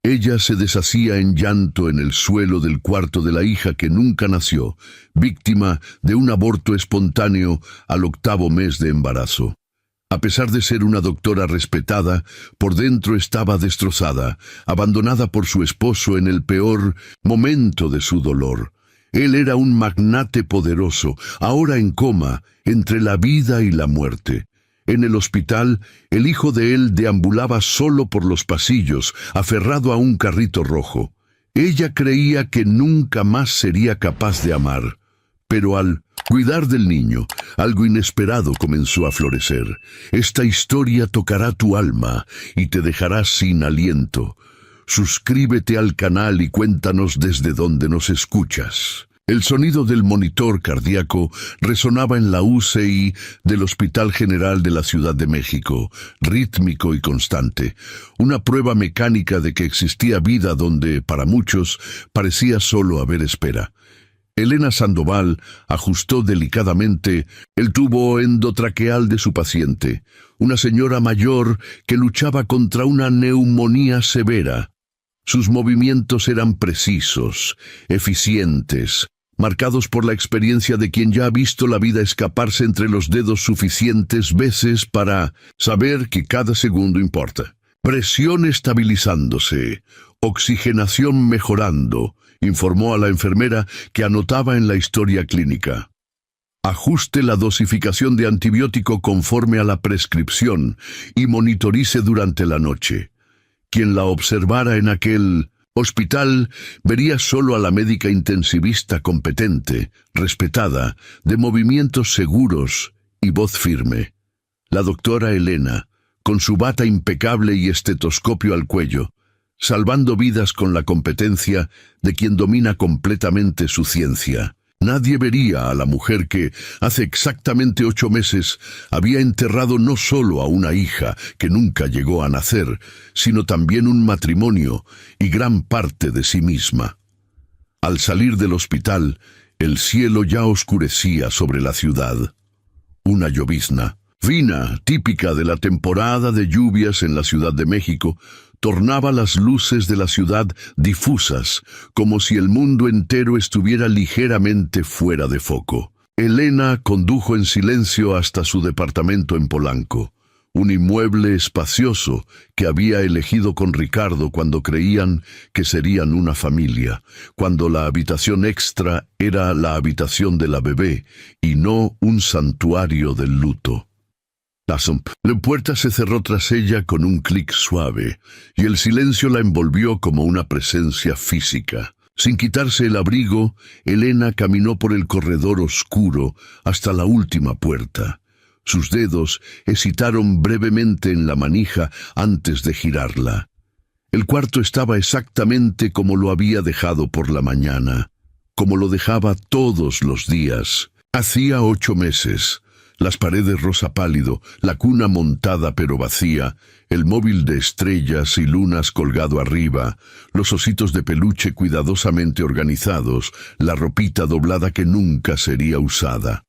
Ella se deshacía en llanto en el suelo del cuarto de la hija que nunca nació, víctima de un aborto espontáneo al 8º mes de embarazo. A pesar de ser una doctora respetada, por dentro estaba destrozada, abandonada por su esposo en el peor momento de su dolor. Él era un magnate poderoso, ahora en coma, entre la vida y la muerte. En el hospital, el hijo de él deambulaba solo por los pasillos, aferrado a un carrito rojo. Ella creía que nunca más sería capaz de amar. Pero al cuidar del niño, algo inesperado comenzó a florecer. Esta historia tocará tu alma y te dejará sin aliento. Suscríbete al canal y cuéntanos desde dónde nos escuchas. El sonido del monitor cardíaco resonaba en la UCI del Hospital General de la Ciudad de México, rítmico y constante, una prueba mecánica de que existía vida donde, para muchos, parecía solo haber espera. Elena Sandoval ajustó delicadamente el tubo endotraqueal de su paciente, una señora mayor que luchaba contra una neumonía severa. Sus movimientos eran precisos, eficientes, marcados por la experiencia de quien ya ha visto la vida escaparse entre los dedos suficientes veces para saber que cada segundo importa. Presión estabilizándose, oxigenación mejorando, informó a la enfermera que anotaba en la historia clínica. Ajuste la dosificación de antibiótico conforme a la prescripción y monitorice durante la noche. Quien la observara en aquel hospital vería solo a la médica intensivista competente, respetada, de movimientos seguros y voz firme. La doctora Elena, con su bata impecable y estetoscopio al cuello, salvando vidas con la competencia de quien domina completamente su ciencia. Nadie vería a la mujer que, hace exactamente 8 meses, había enterrado no solo a una hija que nunca llegó a nacer, sino también un matrimonio y gran parte de sí misma. Al salir del hospital, el cielo ya oscurecía sobre la ciudad. Una llovizna fina, típica de la temporada de lluvias en la Ciudad de México, tornaba las luces de la ciudad difusas, como si el mundo entero estuviera ligeramente fuera de foco. Elena condujo en silencio hasta su departamento en Polanco, un inmueble espacioso que había elegido con Ricardo cuando creían que serían una familia, cuando la habitación extra era la habitación de la bebé y no un santuario del luto. La puerta se cerró tras ella con un clic suave, y el silencio la envolvió como una presencia física. Sin quitarse el abrigo, Elena caminó por el corredor oscuro hasta la última puerta. Sus dedos hesitaron brevemente en la manija antes de girarla. El cuarto estaba exactamente como lo había dejado por la mañana, como lo dejaba todos los días. Hacía 8 meses. Las paredes rosa pálido, la cuna montada pero vacía, el móvil de estrellas y lunas colgado arriba, los ositos de peluche cuidadosamente organizados, la ropita doblada que nunca sería usada.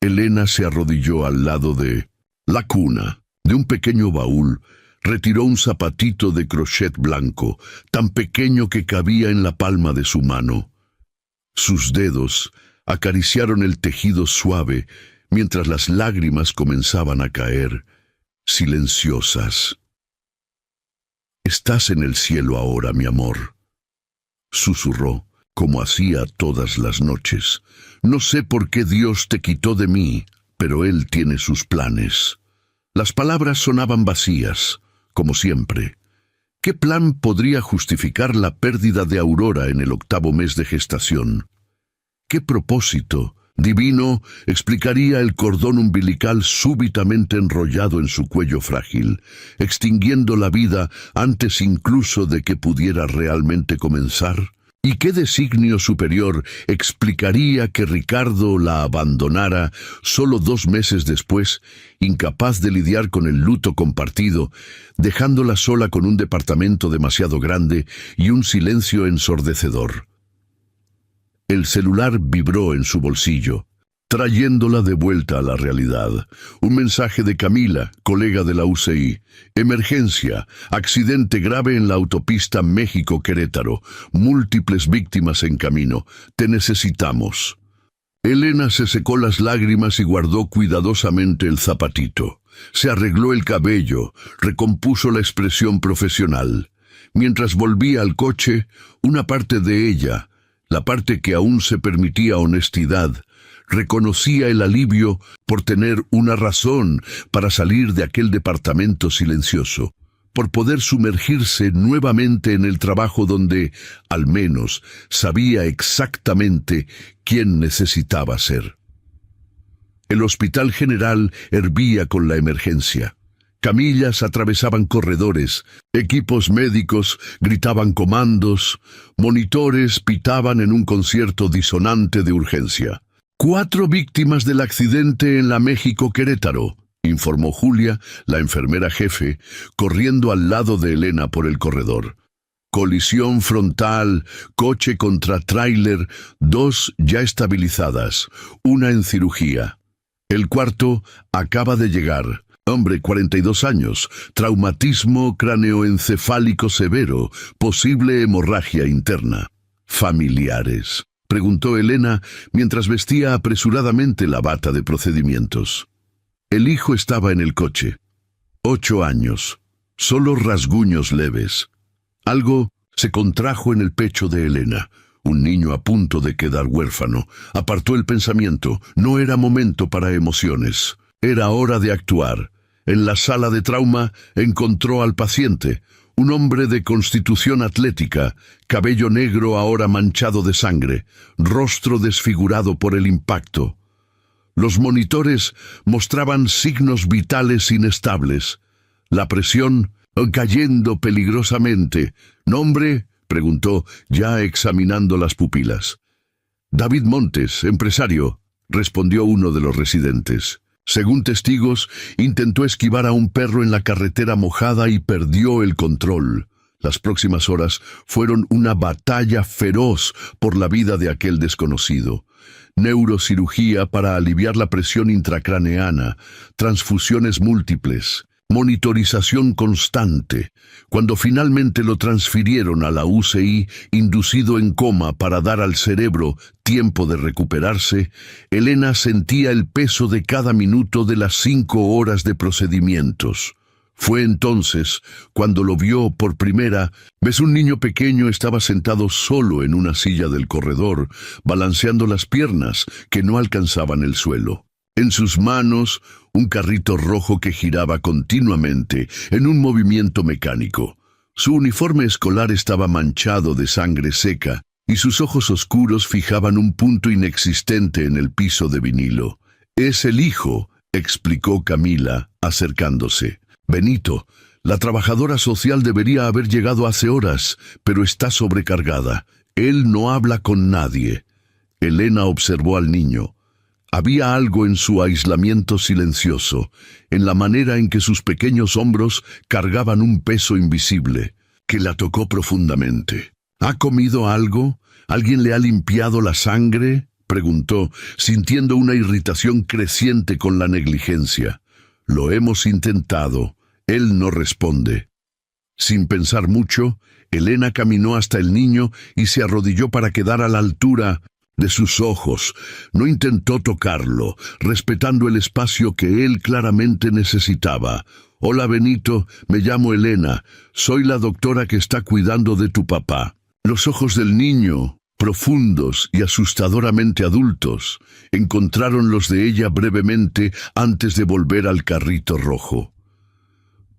Elena se arrodilló al lado de la cuna. De un pequeño baúl, retiró un zapatito de crochet blanco, tan pequeño que cabía en la palma de su mano. Sus dedos acariciaron el tejido suave, mientras las lágrimas comenzaban a caer, silenciosas. «Estás en el cielo ahora, mi amor», susurró, como hacía todas las noches. «No sé por qué Dios te quitó de mí, pero Él tiene sus planes». Las palabras sonaban vacías, como siempre. ¿Qué plan podría justificar la pérdida de Aurora en el 8º mes de gestación? ¿Qué propósito divino explicaría el cordón umbilical súbitamente enrollado en su cuello frágil, extinguiendo la vida antes incluso de que pudiera realmente comenzar? ¿Y qué designio superior explicaría que Ricardo la abandonara solo 2 meses después, incapaz de lidiar con el luto compartido, dejándola sola con un departamento demasiado grande y un silencio ensordecedor? El celular vibró en su bolsillo. trayéndola de vuelta a la realidad. Un mensaje de Camila, colega de la UCI. Emergencia, accidente grave en la autopista México-Querétaro. Múltiples víctimas en camino. Te necesitamos. Elena se secó las lágrimas y guardó cuidadosamente el zapatito. Se arregló el cabello, recompuso la expresión profesional. Mientras volvía al coche, una parte de ella, la parte que aún se permitía honestidad, reconocía el alivio por tener una razón para salir de aquel departamento silencioso, por poder sumergirse nuevamente en el trabajo donde, al menos, sabía exactamente quién necesitaba ser. El Hospital General hervía con la emergencia. Camillas atravesaban corredores, equipos médicos gritaban comandos, monitores pitaban en un concierto disonante de urgencia. 4 víctimas del accidente en la México-Querétaro, informó Julia, la enfermera jefe, corriendo al lado de Elena por el corredor. Colisión frontal, coche contra tráiler, 2 ya estabilizadas, 1 en cirugía. El 4 acaba de llegar. Hombre, 42 años, traumatismo cráneoencefálico severo, posible hemorragia interna. ¿Familiares?, preguntó Elena mientras vestía apresuradamente la bata de procedimientos. El hijo estaba en el coche. 8 años, solo rasguños leves. Algo se contrajo en el pecho de Elena. Un niño a punto de quedar huérfano. Apartó el pensamiento. No era momento para emociones. Era hora de actuar. En la sala de trauma encontró al paciente, un hombre de constitución atlética, cabello negro ahora manchado de sangre, rostro desfigurado por el impacto. Los monitores mostraban signos vitales inestables. La presión cayendo peligrosamente. ¿Nombre?, preguntó, ya examinando las pupilas. David Montes, empresario, respondió uno de los residentes. Según testigos, intentó esquivar a un perro en la carretera mojada y perdió el control. Las próximas horas fueron una batalla feroz por la vida de aquel desconocido. Neurocirugía para aliviar la presión intracraneana, transfusiones múltiples, monitorización constante. Cuando finalmente lo transfirieron a la UCI, inducido en coma para dar al cerebro tiempo de recuperarse, Elena sentía el peso de cada minuto de las 5 horas de procedimientos. Fue entonces cuando lo vio por primera vez. Un niño pequeño estaba sentado solo en una silla del corredor, balanceando las piernas que no alcanzaban el suelo. En sus manos, un carrito rojo que giraba continuamente en un movimiento mecánico. Su uniforme escolar estaba manchado de sangre seca y sus ojos oscuros fijaban un punto inexistente en el piso de vinilo. «Es el hijo», explicó Camila, acercándose. «Benito, la trabajadora social debería haber llegado hace horas, pero está sobrecargada. Él no habla con nadie». Elena observó al niño. Había algo en su aislamiento silencioso, en la manera en que sus pequeños hombros cargaban un peso invisible, que la tocó profundamente. «¿Ha comido algo? ¿Alguien le ha limpiado la sangre?», preguntó, sintiendo una irritación creciente con la negligencia. «Lo hemos intentado». Él no responde. Sin pensar mucho, Elena caminó hasta el niño y se arrodilló para quedar a la altura de sus ojos. No intentó tocarlo, respetando el espacio que él claramente necesitaba. «Hola, Benito, me llamo Elena. Soy la doctora que está cuidando de tu papá». Los ojos del niño, profundos y asustadoramente adultos, encontraron los de ella brevemente antes de volver al carrito rojo.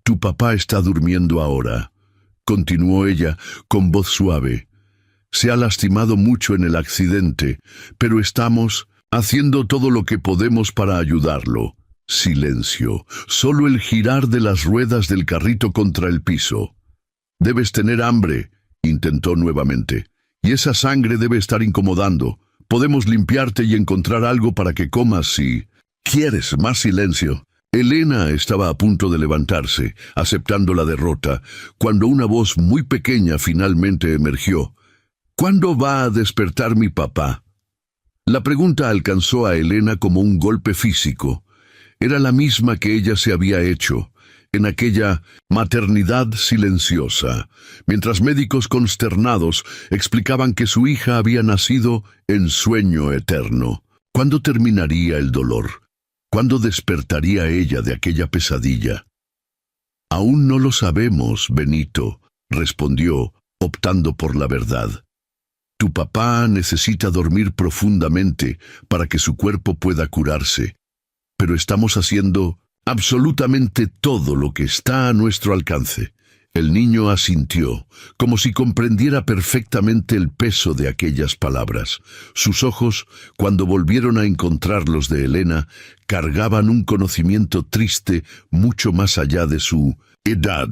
«Tu papá está durmiendo ahora», continuó ella con voz suave. «Se ha lastimado mucho en el accidente, pero estamos haciendo todo lo que podemos para ayudarlo». Silencio. Solo el girar de las ruedas del carrito contra el piso. «Debes tener hambre», intentó nuevamente. «Y esa sangre debe estar incomodando. Podemos limpiarte y encontrar algo para que comas si quieres». Más silencio. Elena estaba a punto de levantarse, aceptando la derrota, cuando una voz muy pequeña finalmente emergió. «¿Cuándo va a despertar mi papá?». La pregunta alcanzó a Elena como un golpe físico. Era la misma que ella se había hecho en aquella maternidad silenciosa, mientras médicos consternados explicaban que su hija había nacido en sueño eterno. ¿Cuándo terminaría el dolor? ¿Cuándo despertaría ella de aquella pesadilla? Aún no lo sabemos, Benito, respondió, optando por la verdad. Tu papá necesita dormir profundamente para que su cuerpo pueda curarse, pero estamos haciendo absolutamente todo lo que está a nuestro alcance. El niño asintió, como si comprendiera perfectamente el peso de aquellas palabras. Sus ojos, cuando volvieron a encontrar los de Elena, cargaban un conocimiento triste mucho más allá de su edad.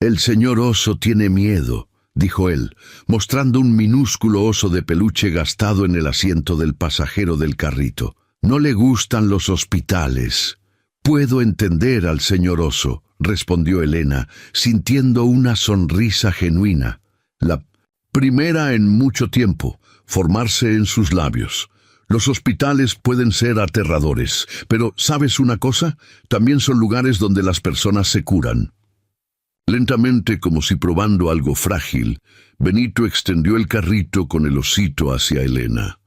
El señor oso tiene miedo, dijo él, mostrando un minúsculo oso de peluche gastado en el asiento del pasajero del carrito. No le gustan los hospitales. Puedo entender al señor oso, respondió Elena, sintiendo una sonrisa genuina. La primera en mucho tiempo, formarse en sus labios. Los hospitales pueden ser aterradores, pero ¿sabes una cosa? También son lugares donde las personas se curan. Lentamente, como si probando algo frágil, Benito extendió el carrito con el osito hacia Elena.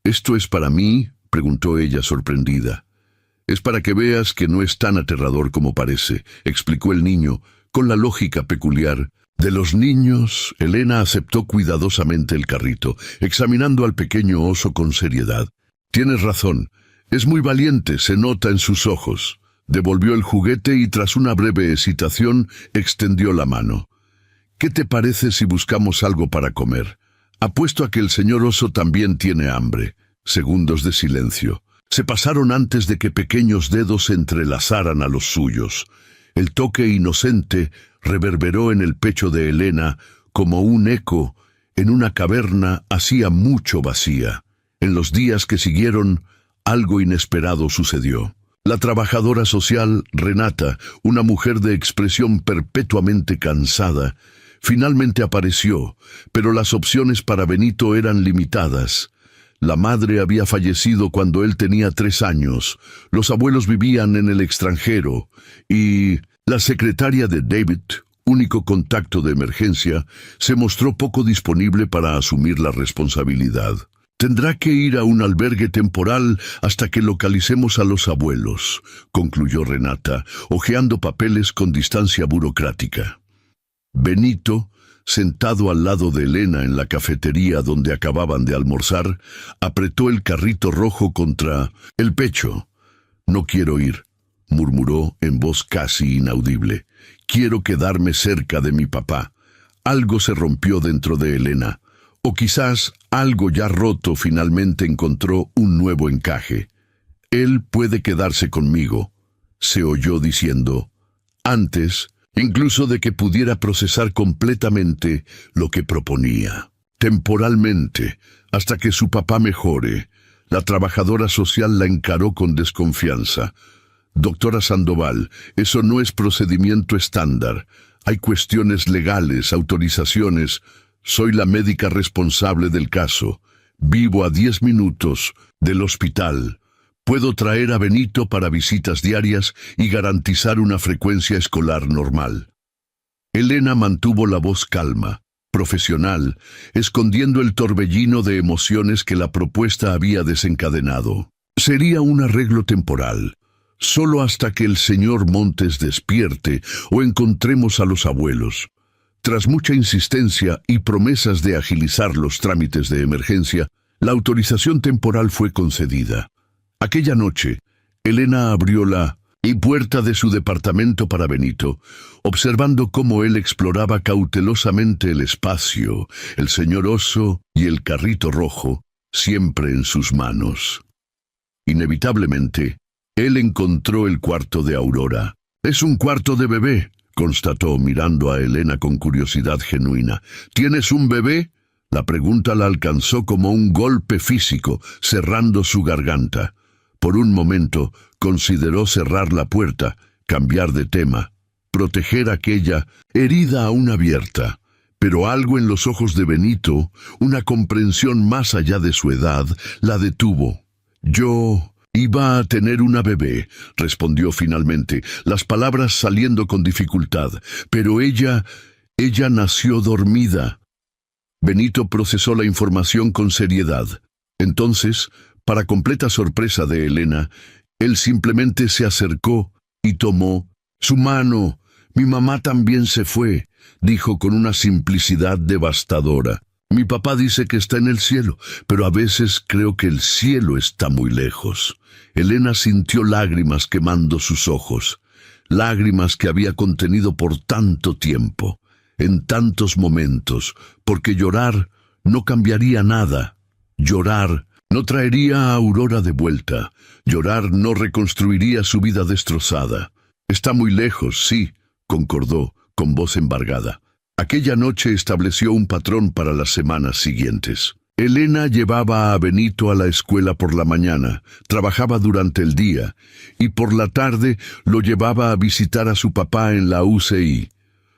«¿Esto es para mí?», preguntó ella sorprendida. «Es para que veas que no es tan aterrador como parece», explicó el niño, con la lógica peculiar de los niños. Elena aceptó cuidadosamente el carrito, examinando al pequeño oso con seriedad. «Tienes razón, es muy valiente, se nota en sus ojos». Devolvió el juguete y tras una breve hesitación extendió la mano. «¿Qué te parece si buscamos algo para comer? Apuesto a que el señor oso también tiene hambre». Segundos de silencio. Se pasaron antes de que pequeños dedos se entrelazaran a los suyos. El toque inocente reverberó en el pecho de Elena como un eco en una caverna hacía mucho vacía. En los días que siguieron, algo inesperado sucedió. La trabajadora social, Renata, una mujer de expresión perpetuamente cansada, finalmente apareció, pero las opciones para Benito eran limitadas. La madre había fallecido cuando él tenía 3 años, los abuelos vivían en el extranjero, y la secretaria de David, único contacto de emergencia, se mostró poco disponible para asumir la responsabilidad. «Tendrá que ir a un albergue temporal hasta que localicemos a los abuelos», concluyó Renata, hojeando papeles con distancia burocrática. Benito, sentado al lado de Elena en la cafetería donde acababan de almorzar, apretó el carrito rojo contra el pecho. «No quiero ir», murmuró en voz casi inaudible. «Quiero quedarme cerca de mi papá». Algo se rompió dentro de Elena. O quizás algo ya roto finalmente encontró un nuevo encaje. «Él puede quedarse conmigo», se oyó diciendo, antes incluso de que pudiera procesar completamente lo que proponía. «Temporalmente, hasta que su papá mejore». La trabajadora social la encaró con desconfianza. «Doctora Sandoval, eso no es procedimiento estándar. Hay cuestiones legales, autorizaciones. Soy la médica responsable del caso. Vivo a 10 minutos del hospital. Puedo traer a Benito para visitas diarias y garantizar una frecuencia escolar normal». Elena mantuvo la voz calma, profesional, escondiendo el torbellino de emociones que la propuesta había desencadenado. «Sería un arreglo temporal, solo hasta que el señor Montes despierte o encontremos a los abuelos». Tras mucha insistencia y promesas de agilizar los trámites de emergencia, la autorización temporal fue concedida. Aquella noche, Elena abrió la puerta de su departamento para Benito, observando cómo él exploraba cautelosamente el espacio, el señor oso y el carrito rojo, siempre en sus manos. Inevitablemente, él encontró el cuarto de Aurora. «Es un cuarto de bebé», constató mirando a Elena con curiosidad genuina. «¿Tienes un bebé?». La pregunta la alcanzó como un golpe físico, cerrando su garganta. Por un momento consideró cerrar la puerta, cambiar de tema, proteger aquella herida aún abierta, Pero algo en los ojos de Benito, una comprensión más allá de su edad, la detuvo. Yo iba a tener una bebé, respondió finalmente, las palabras saliendo con dificultad. Pero ella nació dormida. Benito procesó la información con seriedad. Entonces, para completa sorpresa de Elena, él simplemente se acercó y tomó su mano. Mi mamá también se fue, dijo con una simplicidad devastadora. Mi papá dice que está en el cielo, pero a veces creo que el cielo está muy lejos. Elena sintió lágrimas quemando sus ojos, lágrimas que había contenido por tanto tiempo, en tantos momentos, porque llorar no cambiaría nada. Llorar no traería a Aurora de vuelta. Llorar no reconstruiría su vida destrozada. Está muy lejos, sí, concordó, con voz embargada. Aquella noche estableció un patrón para las semanas siguientes. Elena llevaba a Benito a la escuela por la mañana, trabajaba durante el día, y por la tarde lo llevaba a visitar a su papá en la UCI.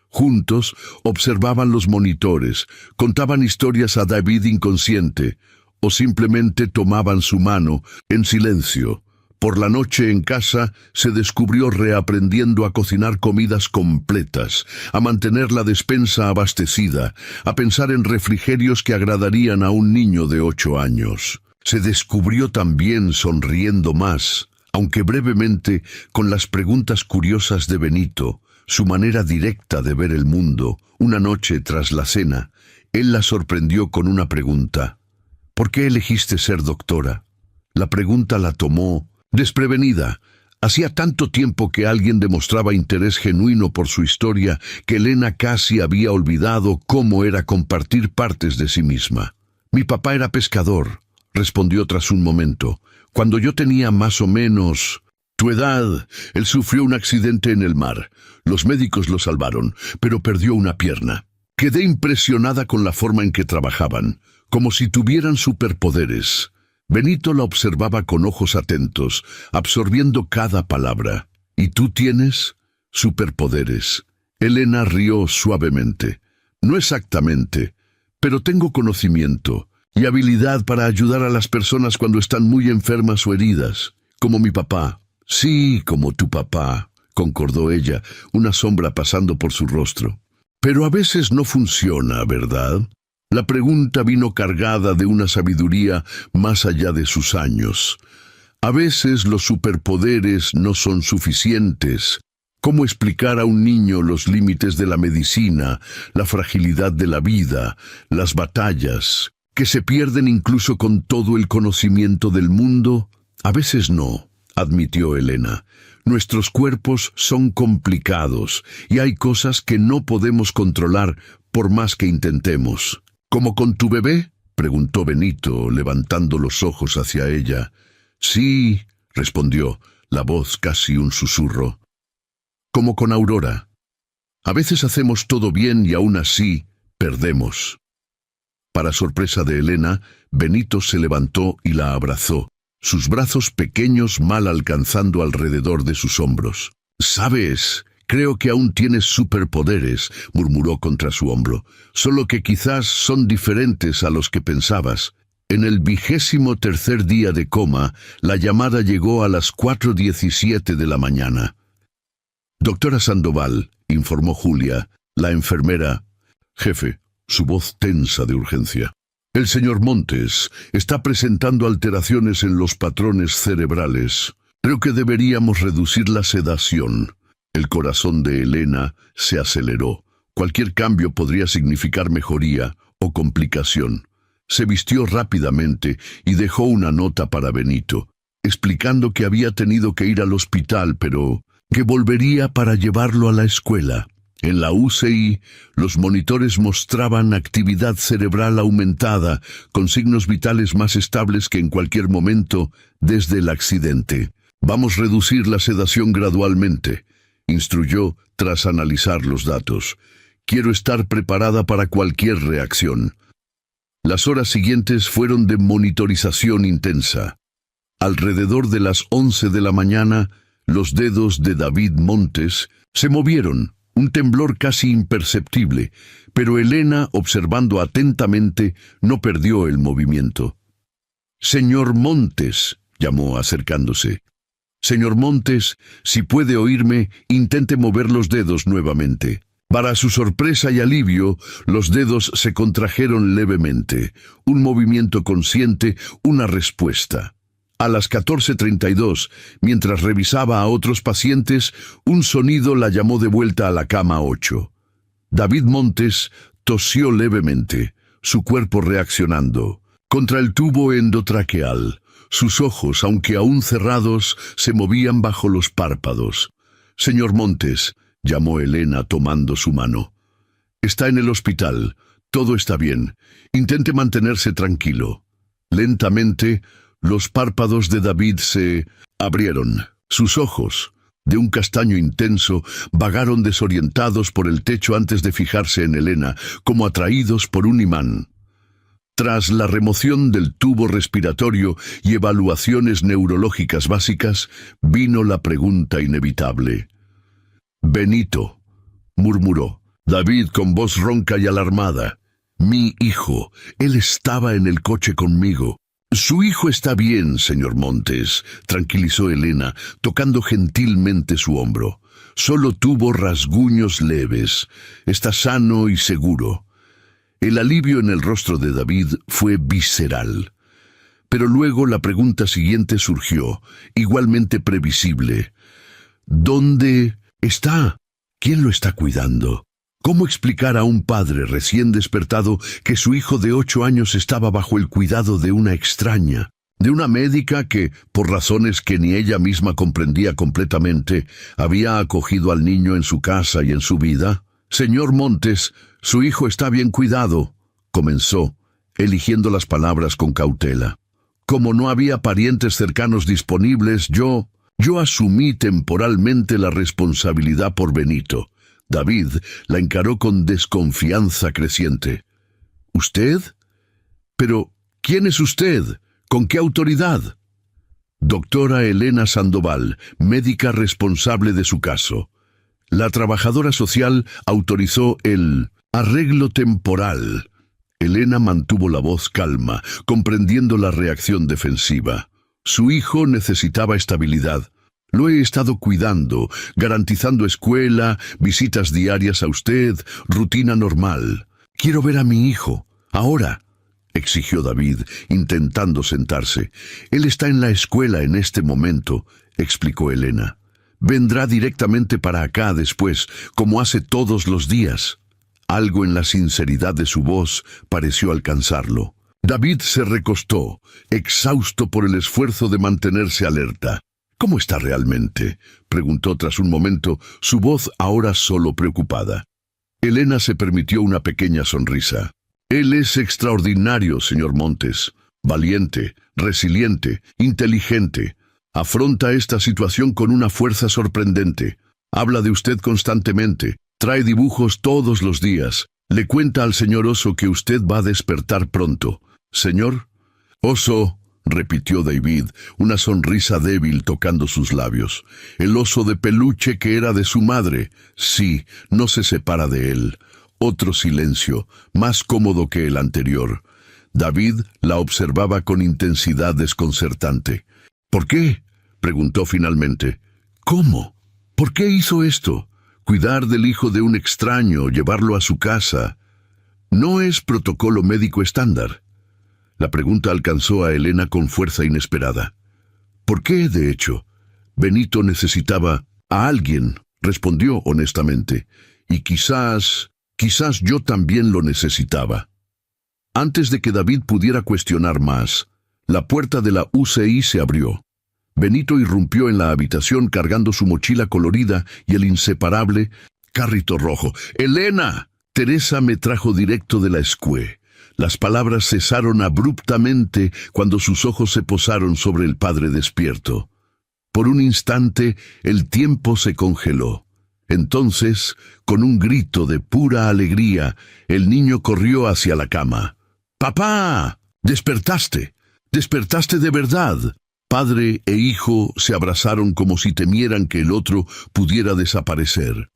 Juntos observaban los monitores, contaban historias a David inconsciente, o simplemente tomaban su mano en silencio. Por la noche en casa se descubrió reaprendiendo a cocinar comidas completas, a mantener la despensa abastecida, a pensar en refrigerios que agradarían a un niño de 8 años. Se descubrió también sonriendo más, aunque brevemente, con las preguntas curiosas de Benito, su manera directa de ver el mundo. Una noche tras la cena, él la sorprendió con una pregunta. ¿Por qué elegiste ser doctora? La pregunta la tomó desprevenida. Hacía tanto tiempo que alguien demostraba interés genuino por su historia que Elena casi había olvidado cómo era compartir partes de sí misma. Mi papá era pescador, respondió tras un momento. Cuando yo tenía más o menos tu edad, él sufrió un accidente en el mar. Los médicos lo salvaron, pero perdió una pierna. Quedé impresionada con la forma en que trabajaban, como si tuvieran superpoderes. Benito la observaba con ojos atentos, absorbiendo cada palabra. ¿Y tú tienes superpoderes? Elena rió suavemente. No exactamente, pero tengo conocimiento y habilidad para ayudar a las personas cuando están muy enfermas o heridas, como mi papá. Sí, como tu papá, concordó ella, una sombra pasando por su rostro. Pero a veces no funciona, ¿verdad? La pregunta vino cargada de una sabiduría más allá de sus años. A veces los superpoderes no son suficientes. ¿Cómo explicar a un niño los límites de la medicina, la fragilidad de la vida, las batallas, que se pierden incluso con todo el conocimiento del mundo? A veces no, admitió Elena. Nuestros cuerpos son complicados y hay cosas que no podemos controlar por más que intentemos. ¿Como con tu bebé?, preguntó Benito, levantando los ojos hacia ella. Sí, respondió, la voz casi un susurro. Como con Aurora. A veces hacemos todo bien y aún así perdemos. Para sorpresa de Elena, Benito se levantó y la abrazó, sus brazos pequeños mal alcanzando alrededor de sus hombros. ¿Sabes? Creo que aún tienes superpoderes, murmuró contra su hombro, solo que quizás son diferentes a los que pensabas. En el 23º día de coma, la llamada llegó a las 4:17 de la mañana. Doctora Sandoval, informó Julia, la enfermera. Jefe, su voz tensa de urgencia. El señor Montes está presentando alteraciones en los patrones cerebrales. Creo que deberíamos reducir la sedación. El corazón de Elena se aceleró. Cualquier cambio podría significar mejoría o complicación. Se vistió rápidamente y dejó una nota para Benito, explicando que había tenido que ir al hospital, pero que volvería para llevarlo a la escuela. En la UCI, los monitores mostraban actividad cerebral aumentada, con signos vitales más estables que en cualquier momento desde el accidente. Vamos a reducir la sedación gradualmente, instruyó tras analizar los datos. Quiero estar preparada para cualquier reacción. Las horas siguientes fueron de monitorización intensa. Alrededor de las 11 de la mañana, los dedos de David Montes se movieron, un temblor casi imperceptible, pero Elena, observando atentamente, no perdió el movimiento. «Señor Montes», llamó acercándose. «Señor Montes, si puede oírme, intente mover los dedos nuevamente». Para su sorpresa y alivio, los dedos se contrajeron levemente. Un movimiento consciente, una respuesta. A las 14:32, mientras revisaba a otros pacientes, un sonido la llamó de vuelta a la cama 8. David Montes tosió levemente, su cuerpo reaccionando. Contra el tubo endotraqueal, sus ojos, aunque aún cerrados, se movían bajo los párpados. «Señor Montes», llamó Elena tomando su mano. «Está en el hospital. Todo está bien. Intente mantenerse tranquilo». Lentamente, los párpados de David se abrieron. Sus ojos, de un castaño intenso, vagaron desorientados por el techo antes de fijarse en Elena, como atraídos por un imán. Tras la remoción del tubo respiratorio y evaluaciones neurológicas básicas, vino la pregunta inevitable. «Benito», murmuró David con voz ronca y alarmada. «Mi hijo, él estaba en el coche conmigo». «Su hijo está bien, señor Montes», tranquilizó Elena, tocando gentilmente su hombro. «Solo tuvo rasguños leves. Está sano y seguro». El alivio en el rostro de David fue visceral. Pero luego la pregunta siguiente surgió, igualmente previsible. «¿Dónde está? ¿Quién lo está cuidando?» ¿Cómo explicar a un padre recién despertado que su hijo de 8 años estaba bajo el cuidado de una extraña, de una médica que, por razones que ni ella misma comprendía completamente, había acogido al niño en su casa y en su vida? «Señor Montes, su hijo está bien cuidado», comenzó, eligiendo las palabras con cautela. «Como no había parientes cercanos disponibles, yo asumí temporalmente la responsabilidad por Benito». David la encaró con desconfianza creciente. «¿Usted? Pero, ¿quién es usted? ¿Con qué autoridad?» «Doctora Elena Sandoval, médica responsable de su caso. La trabajadora social autorizó el arreglo temporal». Elena mantuvo la voz calma, comprendiendo la reacción defensiva. Su hijo necesitaba estabilidad. «Lo he estado cuidando, garantizando escuela, visitas diarias a usted, rutina normal. Quiero ver a mi hijo, ahora», exigió David, intentando sentarse. «Él está en la escuela en este momento», explicó Elena. «Vendrá directamente para acá después, como hace todos los días». Algo en la sinceridad de su voz pareció alcanzarlo. David se recostó, exhausto por el esfuerzo de mantenerse alerta. «¿Cómo está realmente?», preguntó tras un momento, su voz ahora solo preocupada. Elena se permitió una pequeña sonrisa. «Él es extraordinario, señor Montes. Valiente, resiliente, inteligente. Afronta esta situación con una fuerza sorprendente. Habla de usted constantemente. Trae dibujos todos los días. Le cuenta al señor Oso que usted va a despertar pronto. Señor Oso», repitió David, una sonrisa débil tocando sus labios. «El oso de peluche que era de su madre. Sí, no se separa de él». Otro silencio, más cómodo que el anterior. David la observaba con intensidad desconcertante. «¿Por qué?», preguntó finalmente. «¿Cómo? ¿Por qué hizo esto? Cuidar del hijo de un extraño, llevarlo a su casa. ¿No es protocolo médico estándar?» La pregunta alcanzó a Elena con fuerza inesperada. «¿Por qué, de hecho?» «Benito necesitaba a alguien», respondió honestamente. «Y quizás yo también lo necesitaba». Antes de que David pudiera cuestionar más, la puerta de la UCI se abrió. Benito irrumpió en la habitación cargando su mochila colorida y el inseparable carrito rojo. «¡Elena!». Teresa me trajo directo de la escuela. Las palabras cesaron abruptamente cuando sus ojos se posaron sobre el padre despierto. Por un instante, el tiempo se congeló. Entonces, con un grito de pura alegría, el niño corrió hacia la cama. «¡Papá! ¡Despertaste! ¡Despertaste de verdad!». Padre e hijo se abrazaron como si temieran que el otro pudiera desaparecer.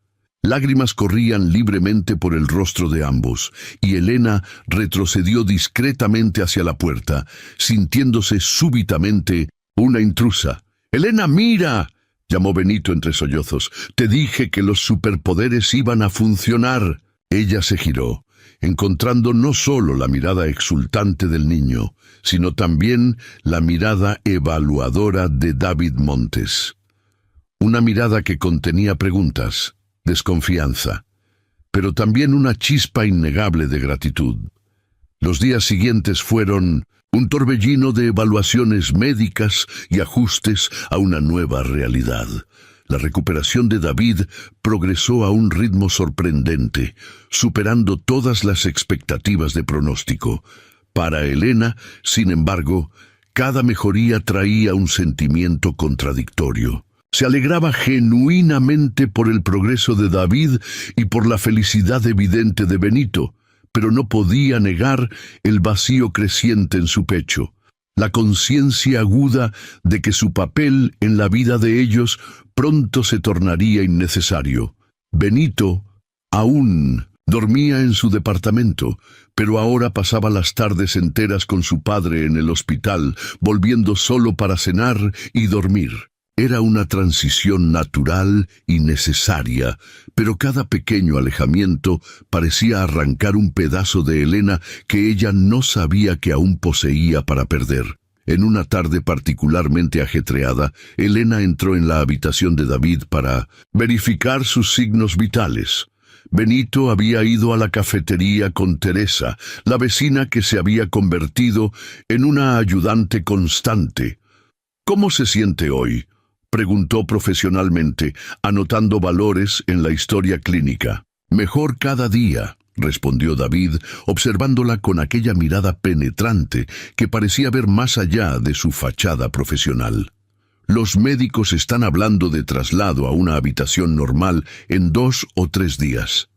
Lágrimas corrían libremente por el rostro de ambos, y Elena retrocedió discretamente hacia la puerta, sintiéndose súbitamente una intrusa. «¡Elena, mira!», llamó Benito entre sollozos. «Te dije que los superpoderes iban a funcionar». Ella se giró, encontrando no solo la mirada exultante del niño, sino también la mirada evaluadora de David Montes. Una mirada que contenía preguntas, desconfianza, pero también una chispa innegable de gratitud. Los días siguientes fueron un torbellino de evaluaciones médicas y ajustes a una nueva realidad. La recuperación de David progresó a un ritmo sorprendente, superando todas las expectativas de pronóstico. Para Elena, sin embargo, cada mejoría traía un sentimiento contradictorio. Se alegraba genuinamente por el progreso de David y por la felicidad evidente de Benito, pero no podía negar el vacío creciente en su pecho, la conciencia aguda de que su papel en la vida de ellos pronto se tornaría innecesario. Benito aún dormía en su departamento, pero ahora pasaba las tardes enteras con su padre en el hospital, volviendo solo para cenar y dormir. Era una transición natural y necesaria, pero cada pequeño alejamiento parecía arrancar un pedazo de Elena que ella no sabía que aún poseía para perder. En una tarde particularmente ajetreada, Elena entró en la habitación de David para verificar sus signos vitales. Benito había ido a la cafetería con Teresa, la vecina que se había convertido en una ayudante constante. «¿Cómo se siente hoy?», preguntó profesionalmente, anotando valores en la historia clínica. «Mejor cada día», respondió David, observándola con aquella mirada penetrante que parecía ver más allá de su fachada profesional. «Los médicos están hablando de traslado a una habitación normal en 2 o 3 días.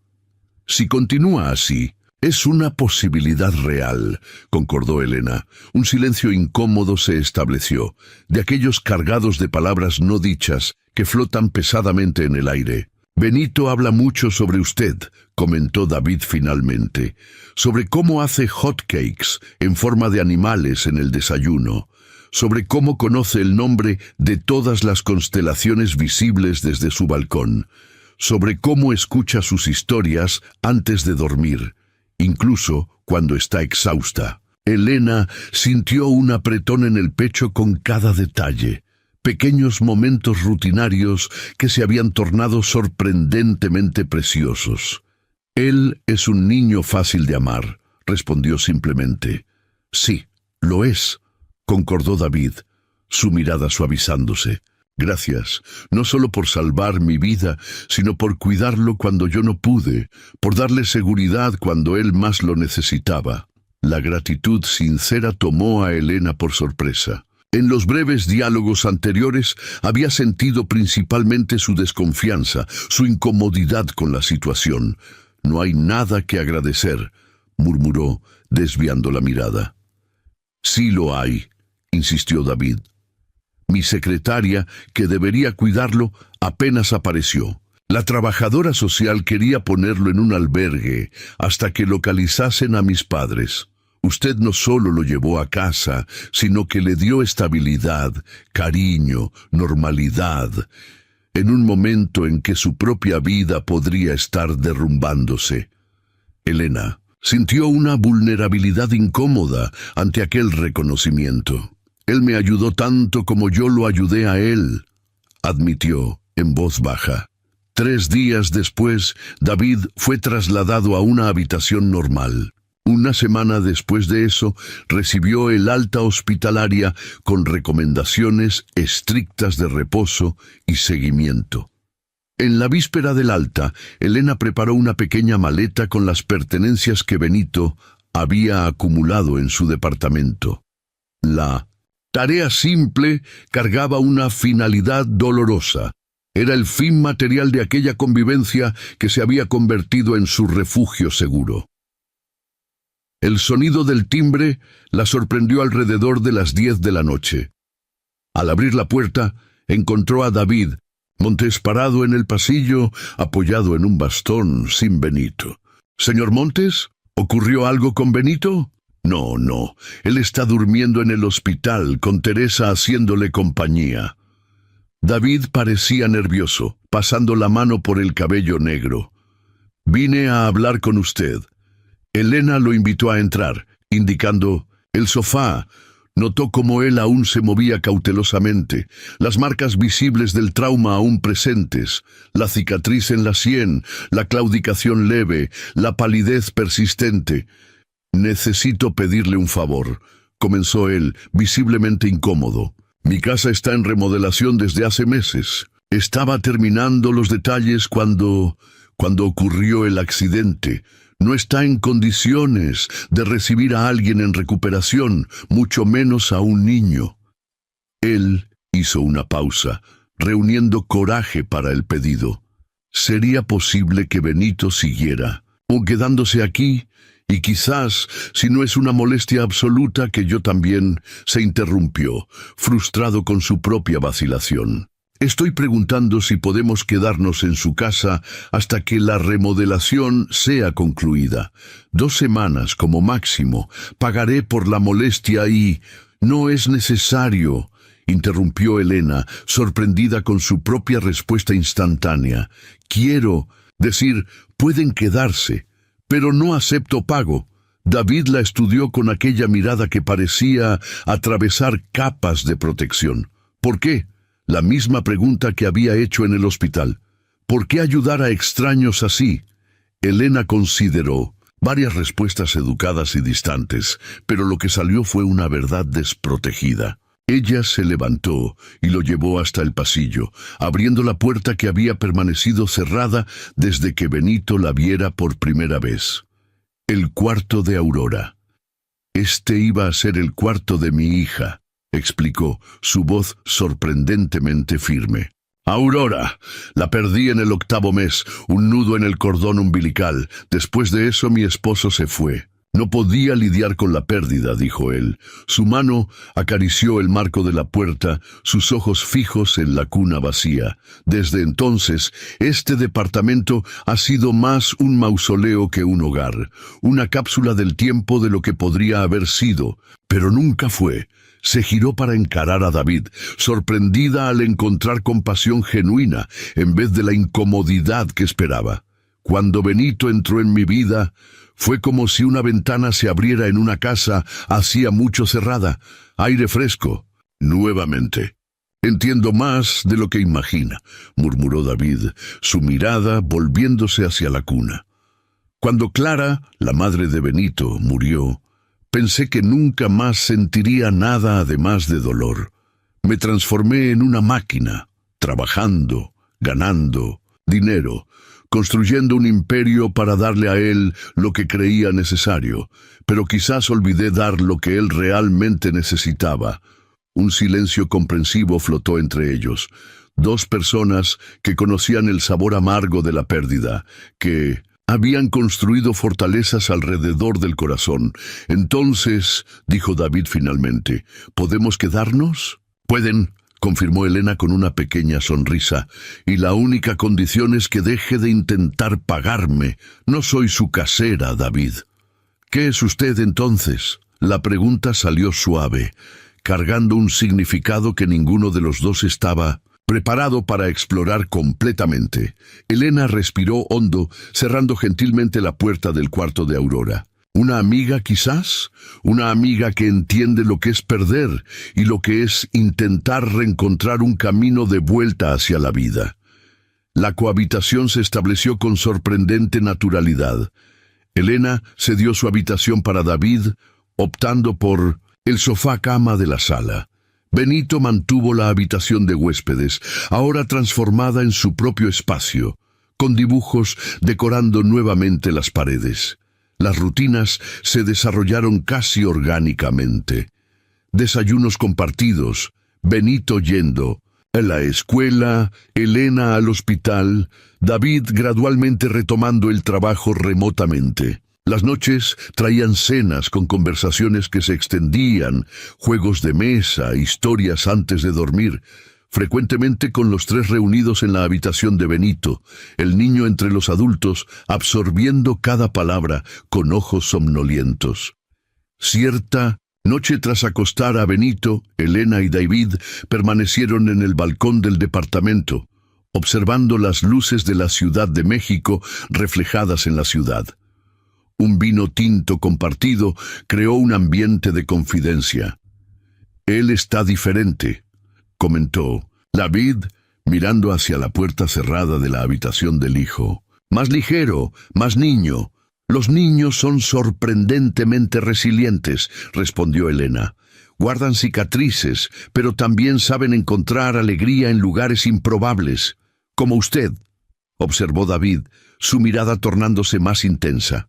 Si continúa así, es una posibilidad real», concordó Elena. Un silencio incómodo se estableció, de aquellos cargados de palabras no dichas que flotan pesadamente en el aire. «Benito habla mucho sobre usted», comentó David finalmente, «sobre cómo hace hotcakes en forma de animales en el desayuno, sobre cómo conoce el nombre de todas las constelaciones visibles desde su balcón, sobre cómo escucha sus historias antes de dormir, incluso cuando está exhausta». Elena sintió un apretón en el pecho con cada detalle, pequeños momentos rutinarios que se habían tornado sorprendentemente preciosos. «Él es un niño fácil de amar», respondió simplemente. «Sí, lo es», concordó David, su mirada suavizándose. «Gracias, no solo por salvar mi vida, sino por cuidarlo cuando yo no pude, por darle seguridad cuando él más lo necesitaba». La gratitud sincera tomó a Elena por sorpresa. En los breves diálogos anteriores había sentido principalmente su desconfianza, su incomodidad con la situación. «No hay nada que agradecer», murmuró, desviando la mirada. «Sí lo hay», insistió David. «Mi secretaria, que debería cuidarlo, apenas apareció. La trabajadora social quería ponerlo en un albergue hasta que localizasen a mis padres. Usted no solo lo llevó a casa, sino que le dio estabilidad, cariño, normalidad, en un momento en que su propia vida podría estar derrumbándose». Elena sintió una vulnerabilidad incómoda ante aquel reconocimiento. «Él me ayudó tanto como yo lo ayudé a él», admitió en voz baja. 3 días después, David fue trasladado a una habitación normal. Una semana después de eso, recibió el alta hospitalaria con recomendaciones estrictas de reposo y seguimiento. En la víspera del alta, Elena preparó una pequeña maleta con las pertenencias que Benito había acumulado en su departamento. La tarea simple cargaba una finalidad dolorosa. Era el fin material de aquella convivencia que se había convertido en su refugio seguro. El sonido del timbre la sorprendió alrededor de las 10 de la noche. Al abrir la puerta, encontró a David, Montes parado en el pasillo, apoyado en un bastón, sin Benito. «¿Señor Montes? ¿Ocurrió algo con Benito?» «No, no. Él está durmiendo en el hospital, con Teresa haciéndole compañía». David parecía nervioso, pasando la mano por el cabello negro. «Vine a hablar con usted». Elena lo invitó a entrar, indicando el sofá. Notó cómo él aún se movía cautelosamente, las marcas visibles del trauma aún presentes, la cicatriz en la sien, la claudicación leve, la palidez persistente. «Necesito pedirle un favor», comenzó él, visiblemente incómodo. «Mi casa está en remodelación desde hace meses. Estaba terminando los detalles cuando ocurrió el accidente. No está en condiciones de recibir a alguien en recuperación, mucho menos a un niño». Él hizo una pausa, reuniendo coraje para el pedido. ¿Sería posible que Benito siguiera, o quedándose aquí? Y quizás, si no es una molestia absoluta, que yo también, se interrumpió, frustrado con su propia vacilación. «Estoy preguntando si podemos quedarnos en su casa hasta que la remodelación sea concluida. 2 semanas como máximo. Pagaré por la molestia y...» «No es necesario», interrumpió Elena, sorprendida con su propia respuesta instantánea. «Quiero decir, pueden quedarse, pero no acepto pago». David la estudió con aquella mirada que parecía atravesar capas de protección. «¿Por qué?» La misma pregunta que había hecho en el hospital. ¿Por qué ayudar a extraños así? Elena consideró varias respuestas educadas y distantes, pero lo que salió fue una verdad desprotegida. Ella se levantó y lo llevó hasta el pasillo, abriendo la puerta que había permanecido cerrada desde que Benito la viera por primera vez. El cuarto de Aurora. «Este iba a ser el cuarto de mi hija», explicó, su voz sorprendentemente firme. «Aurora, la perdí en el 8º mes, un nudo en el cordón umbilical. Después de eso mi esposo se fue. No podía lidiar con la pérdida», dijo él. Su mano acarició el marco de la puerta, sus ojos fijos en la cuna vacía. «Desde entonces, este departamento ha sido más un mausoleo que un hogar, una cápsula del tiempo de lo que podría haber sido, pero nunca fue». Se giró para encarar a David, sorprendida al encontrar compasión genuina en vez de la incomodidad que esperaba. «Cuando Benito entró en mi vida, fue como si una ventana se abriera en una casa hacía mucho cerrada. Aire fresco. Nuevamente». «Entiendo más de lo que imagina», murmuró David, su mirada volviéndose hacia la cuna. «Cuando Clara, la madre de Benito, murió, pensé que nunca más sentiría nada además de dolor. Me transformé en una máquina, trabajando, ganando dinero, construyendo un imperio para darle a él lo que creía necesario, pero quizás olvidé dar lo que él realmente necesitaba». Un silencio comprensivo flotó entre ellos. 2 personas que conocían el sabor amargo de la pérdida, que habían construido fortalezas alrededor del corazón. «Entonces», dijo David finalmente, «¿podemos quedarnos?» «Pueden», confirmó Elena con una pequeña sonrisa, «y la única condición es que deje de intentar pagarme. No soy su casera, David». «¿Qué es usted entonces?» La pregunta salió suave, cargando un significado que ninguno de los dos estaba preparado para explorar completamente. Elena respiró hondo, cerrando gentilmente la puerta del cuarto de Aurora. ¿Una amiga quizás? Una amiga que entiende lo que es perder y lo que es intentar reencontrar un camino de vuelta hacia la vida. La cohabitación se estableció con sorprendente naturalidad. Elena cedió su habitación para David, optando por el sofá-cama de la sala. Benito mantuvo la habitación de huéspedes, ahora transformada en su propio espacio, con dibujos decorando nuevamente las paredes. Las rutinas se desarrollaron casi orgánicamente. Desayunos compartidos, Benito yendo a la escuela, Elena al hospital, David gradualmente retomando el trabajo remotamente. Las noches traían cenas con conversaciones que se extendían, juegos de mesa, historias antes de dormir. frecuentemente con los tres reunidos en la habitación de Benito, el niño entre los adultos, absorbiendo cada palabra con ojos somnolientos. Cierta noche, tras acostar a Benito, Elena y David permanecieron en el balcón del departamento, observando las luces de la Ciudad de México reflejadas en la ciudad. Un vino tinto compartido creó un ambiente de confidencia. «Él está diferente», comentó David, mirando hacia la puerta cerrada de la habitación del hijo. «Más ligero, más niño». «Los niños son sorprendentemente resilientes», respondió Elena. «Guardan cicatrices, pero también saben encontrar alegría en lugares improbables. Como usted», observó David, su mirada tornándose más intensa.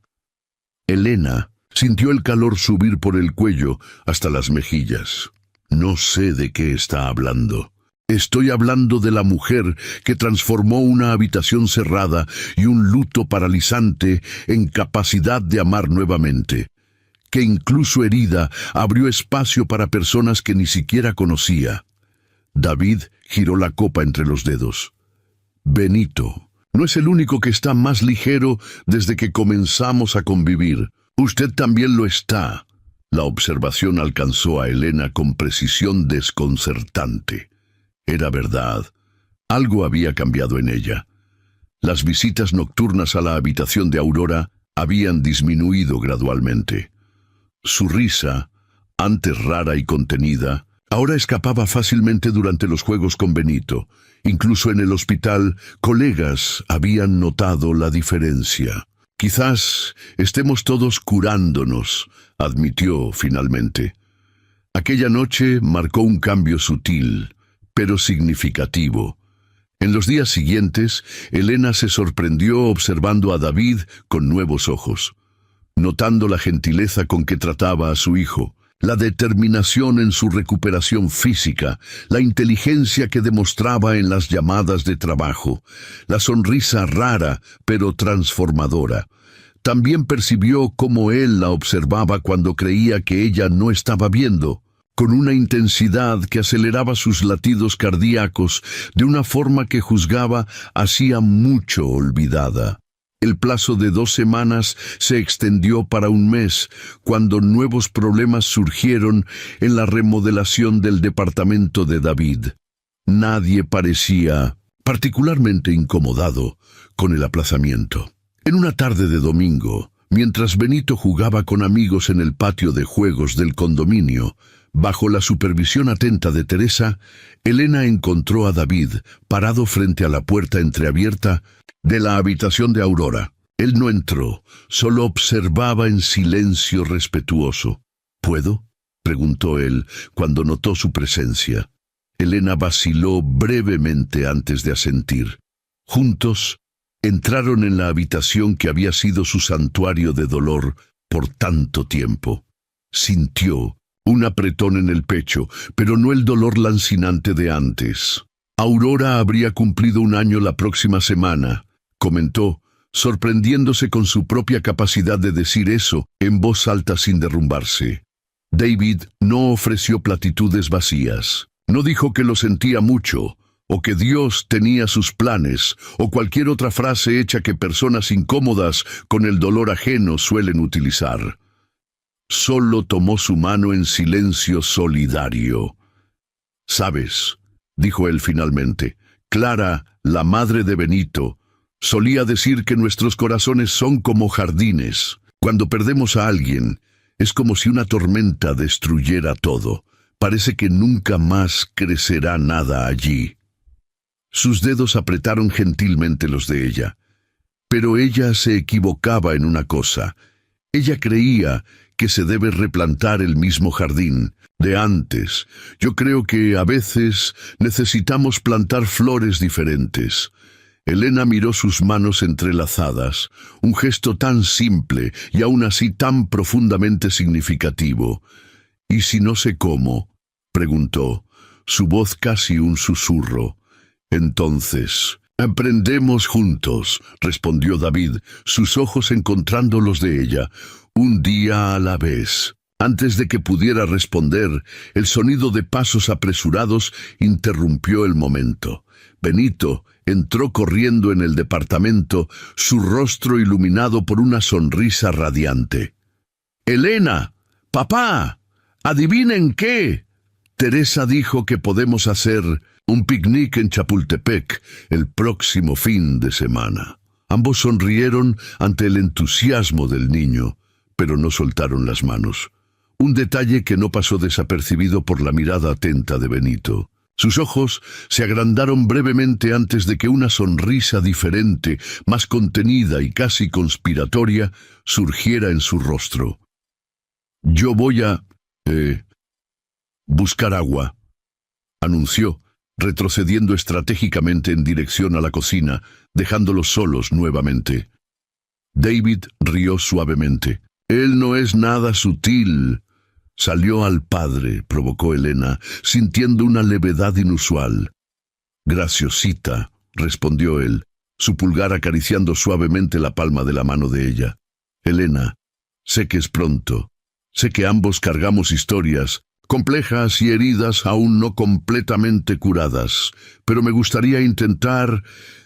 Elena sintió el calor subir por el cuello hasta las mejillas. «No sé de qué está hablando». «Estoy hablando de la mujer que transformó una habitación cerrada y un luto paralizante en capacidad de amar nuevamente, que incluso herida abrió espacio para personas que ni siquiera conocía». David giró la copa entre los dedos. «Benito no es el único que está más ligero desde que comenzamos a convivir. Usted también lo está». La observación alcanzó a Elena con precisión desconcertante. Era verdad. Algo había cambiado en ella. Las visitas nocturnas a la habitación de Aurora habían disminuido gradualmente. Su risa, antes rara y contenida, ahora escapaba fácilmente durante los juegos con Benito. Incluso en el hospital, colegas habían notado la diferencia. «Quizás estemos todos curándonos», admitió finalmente. Aquella noche marcó un cambio sutil, pero significativo. En los días siguientes, Elena se sorprendió observando a David con nuevos ojos, notando la gentileza con que trataba a su hijo, la determinación en su recuperación física, la inteligencia que demostraba en las llamadas de trabajo, la sonrisa rara pero transformadora. También percibió cómo él la observaba cuando creía que ella no estaba viendo, con una intensidad que aceleraba sus latidos cardíacos de una forma que juzgaba hacía mucho olvidada. El plazo de 2 semanas se extendió para un mes, cuando nuevos problemas surgieron en la remodelación del departamento de David. Nadie parecía particularmente incomodado con el aplazamiento. En una tarde de domingo, mientras Benito jugaba con amigos en el patio de juegos del condominio, bajo la supervisión atenta de Teresa, Elena encontró a David parado frente a la puerta entreabierta de la habitación de Aurora. Él no entró, solo observaba en silencio respetuoso. «¿Puedo?», preguntó él cuando notó su presencia. Elena vaciló brevemente antes de asentir. Juntos entraron en la habitación que había sido su santuario de dolor por tanto tiempo. Sintió un apretón en el pecho, pero no el dolor lancinante de antes. «Aurora habría cumplido 1 año la próxima semana», comentó, sorprendiéndose con su propia capacidad de decir eso en voz alta sin derrumbarse. David no ofreció platitudes vacías. No dijo que lo sentía mucho, o que Dios tenía sus planes, o cualquier otra frase hecha que personas incómodas con el dolor ajeno suelen utilizar. Solo tomó su mano en silencio solidario. «¿Sabes?», dijo él finalmente, «Clara, la madre de Benito, solía decir que nuestros corazones son como jardines. Cuando perdemos a alguien, es como si una tormenta destruyera todo. Parece que nunca más crecerá nada allí». Sus dedos apretaron gentilmente los de ella. Pero ella se equivocaba en una cosa. Ella creía que se debe replantar el mismo jardín de antes. Yo creo que a veces necesitamos plantar flores diferentes. Elena miró sus manos entrelazadas, un gesto tan simple y aún así tan profundamente significativo. «¿Y si no sé cómo?», preguntó, su voz casi un susurro. «Entonces, aprendemos juntos», respondió David, sus ojos encontrando los de ella, «un día a la vez». Antes de que pudiera responder, el sonido de pasos apresurados interrumpió el momento. Benito entró corriendo en el departamento, su rostro iluminado por una sonrisa radiante. «¡Elena! ¡Papá! ¿Adivinen qué? Teresa dijo que podemos hacer un picnic en Chapultepec el próximo fin de semana». Ambos sonrieron ante el entusiasmo del niño, pero no soltaron las manos. Un detalle que no pasó desapercibido por la mirada atenta de Benito. Sus ojos se agrandaron brevemente antes de que una sonrisa diferente, más contenida y casi conspiratoria, surgiera en su rostro. «Yo voy a... buscar agua», anunció, retrocediendo estratégicamente en dirección a la cocina, dejándolos solos nuevamente. David rió suavemente. «Él no es nada sutil». «Salió al padre», provocó Elena, sintiendo una levedad inusual. «Graciosita», respondió él, su pulgar acariciando suavemente la palma de la mano de ella. «Elena, sé que es pronto. Sé que ambos cargamos historias, complejas y heridas aún no completamente curadas, pero me gustaría intentar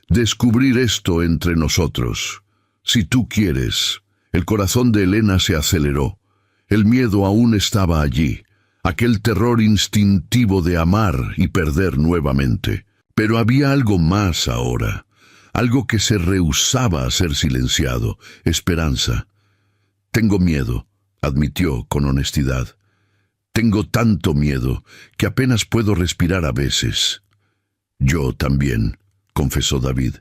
descubrir esto entre nosotros. Si tú quieres». El corazón de Elena se aceleró. El miedo aún estaba allí, aquel terror instintivo de amar y perder nuevamente. Pero había algo más ahora, algo que se rehusaba a ser silenciado: esperanza. «Tengo miedo», admitió con honestidad. «Tengo tanto miedo que apenas puedo respirar a veces». «Yo también», confesó David.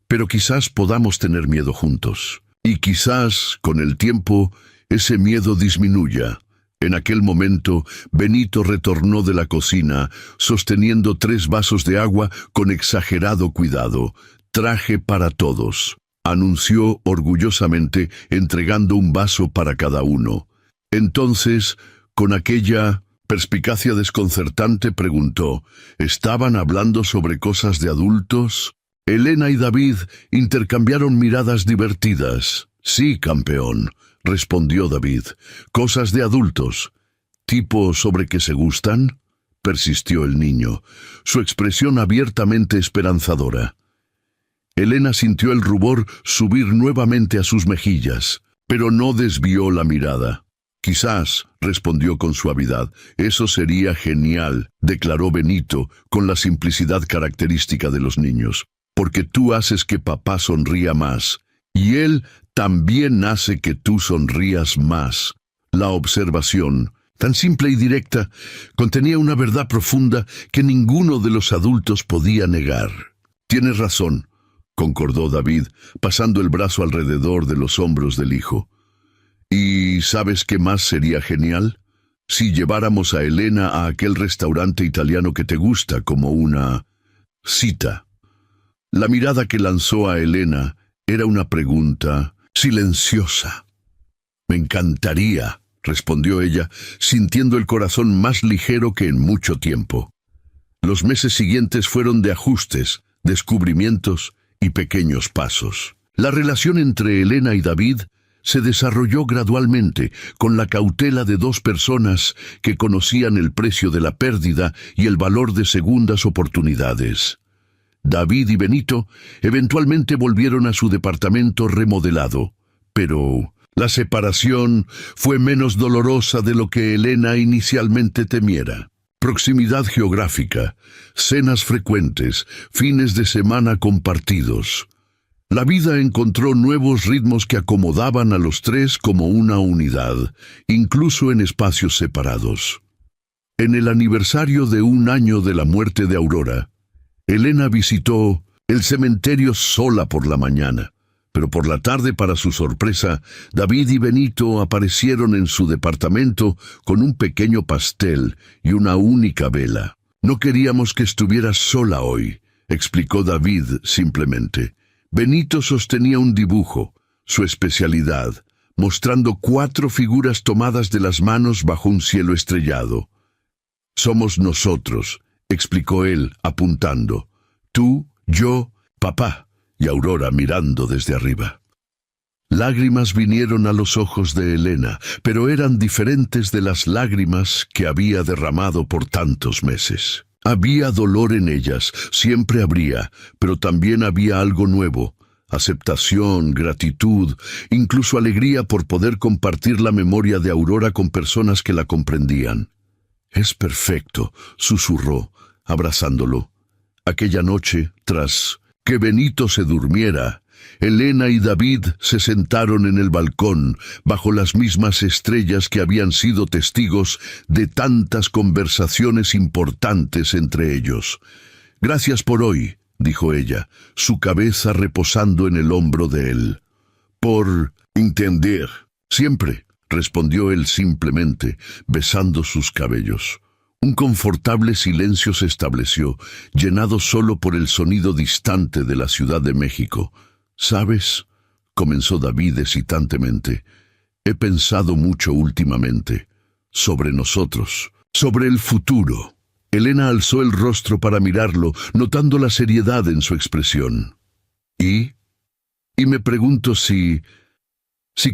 «Pero quizás podamos tener miedo juntos. Y quizás, con el tiempo, ese miedo disminuya». En aquel momento, Benito retornó de la cocina, sosteniendo 3 vasos de agua con exagerado cuidado. «Traje para todos», anunció orgullosamente, entregando un vaso para cada uno. Entonces, con aquella perspicacia desconcertante, preguntó: «¿Estaban hablando sobre cosas de adultos?» Elena y David intercambiaron miradas divertidas. «Sí, campeón», respondió David. «Cosas de adultos». «¿Tipo sobre que se gustan?», persistió el niño, su expresión abiertamente esperanzadora. Elena sintió el rubor subir nuevamente a sus mejillas, pero no desvió la mirada. «Quizás», respondió con suavidad. «Eso sería genial», declaró Benito con la simplicidad característica de los niños. «Porque tú haces que papá sonría más, y él también hace que tú sonrías más». La observación, tan simple y directa, contenía una verdad profunda que ninguno de los adultos podía negar. «Tienes razón», concordó David, pasando el brazo alrededor de los hombros del hijo. «¿Y sabes qué más sería genial? Si lleváramos a Elena a aquel restaurante italiano que te gusta como una cita». La mirada que lanzó a Elena era una pregunta silenciosa. «Me encantaría», respondió ella, sintiendo el corazón más ligero que en mucho tiempo. Los meses siguientes fueron de ajustes, descubrimientos y pequeños pasos. La relación entre Elena y David se desarrolló gradualmente, con la cautela de 2 personas que conocían el precio de la pérdida y el valor de segundas oportunidades. David y Benito eventualmente volvieron a su departamento remodelado, pero la separación fue menos dolorosa de lo que Elena inicialmente temiera. Proximidad geográfica, cenas frecuentes, fines de semana compartidos. La vida encontró nuevos ritmos que acomodaban a los 3 como una unidad, incluso en espacios separados. En el aniversario de 1 año de la muerte de Aurora, Elena visitó el cementerio sola por la mañana, pero por la tarde, para su sorpresa, David y Benito aparecieron en su departamento con un pequeño pastel y una única vela. «No queríamos que estuvieras sola hoy», explicó David simplemente. Benito sostenía un dibujo, su especialidad, mostrando 4 figuras tomadas de las manos bajo un cielo estrellado. «Somos nosotros», explicó él, apuntando. «Tú, yo, papá», y Aurora mirando desde arriba. Lágrimas vinieron a los ojos de Elena, pero eran diferentes de las lágrimas que había derramado por tantos meses. Había dolor en ellas, siempre habría, pero también había algo nuevo: aceptación, gratitud, incluso alegría por poder compartir la memoria de Aurora con personas que la comprendían. «Es perfecto», susurró, abrazándolo. Aquella noche, tras que Benito se durmiera, Elena y David se sentaron en el balcón, bajo las mismas estrellas que habían sido testigos de tantas conversaciones importantes entre ellos. «Gracias por hoy», dijo ella, su cabeza reposando en el hombro de él. «Por entender». «Siempre», respondió él simplemente, besando sus cabellos. Un confortable silencio se estableció, llenado solo por el sonido distante de la Ciudad de México. «¿Sabes?», comenzó David hesitantemente, «he pensado mucho últimamente sobre nosotros, sobre el futuro». Elena alzó el rostro para mirarlo, notando la seriedad en su expresión. «¿Y me pregunto si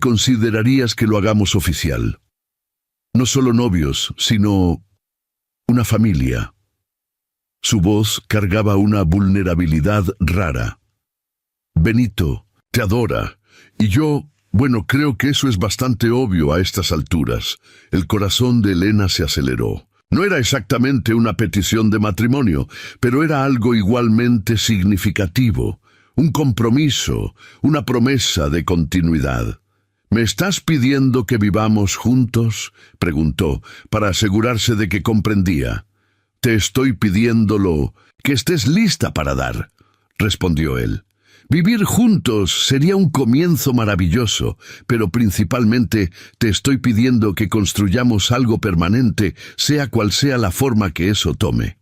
considerarías que lo hagamos oficial? No solo novios, sino una familia». Su voz cargaba una vulnerabilidad rara. «Benito te adora, y yo, bueno, creo que eso es bastante obvio a estas alturas». El corazón de Elena se aceleró. No era exactamente una petición de matrimonio, pero era algo igualmente significativo, un compromiso, una promesa de continuidad. «¿Me estás pidiendo que vivamos juntos?», preguntó, para asegurarse de que comprendía. «Te estoy pidiéndolo que estés lista para dar», respondió él. «Vivir juntos sería un comienzo maravilloso, pero principalmente te estoy pidiendo que construyamos algo permanente, sea cual sea la forma que eso tome».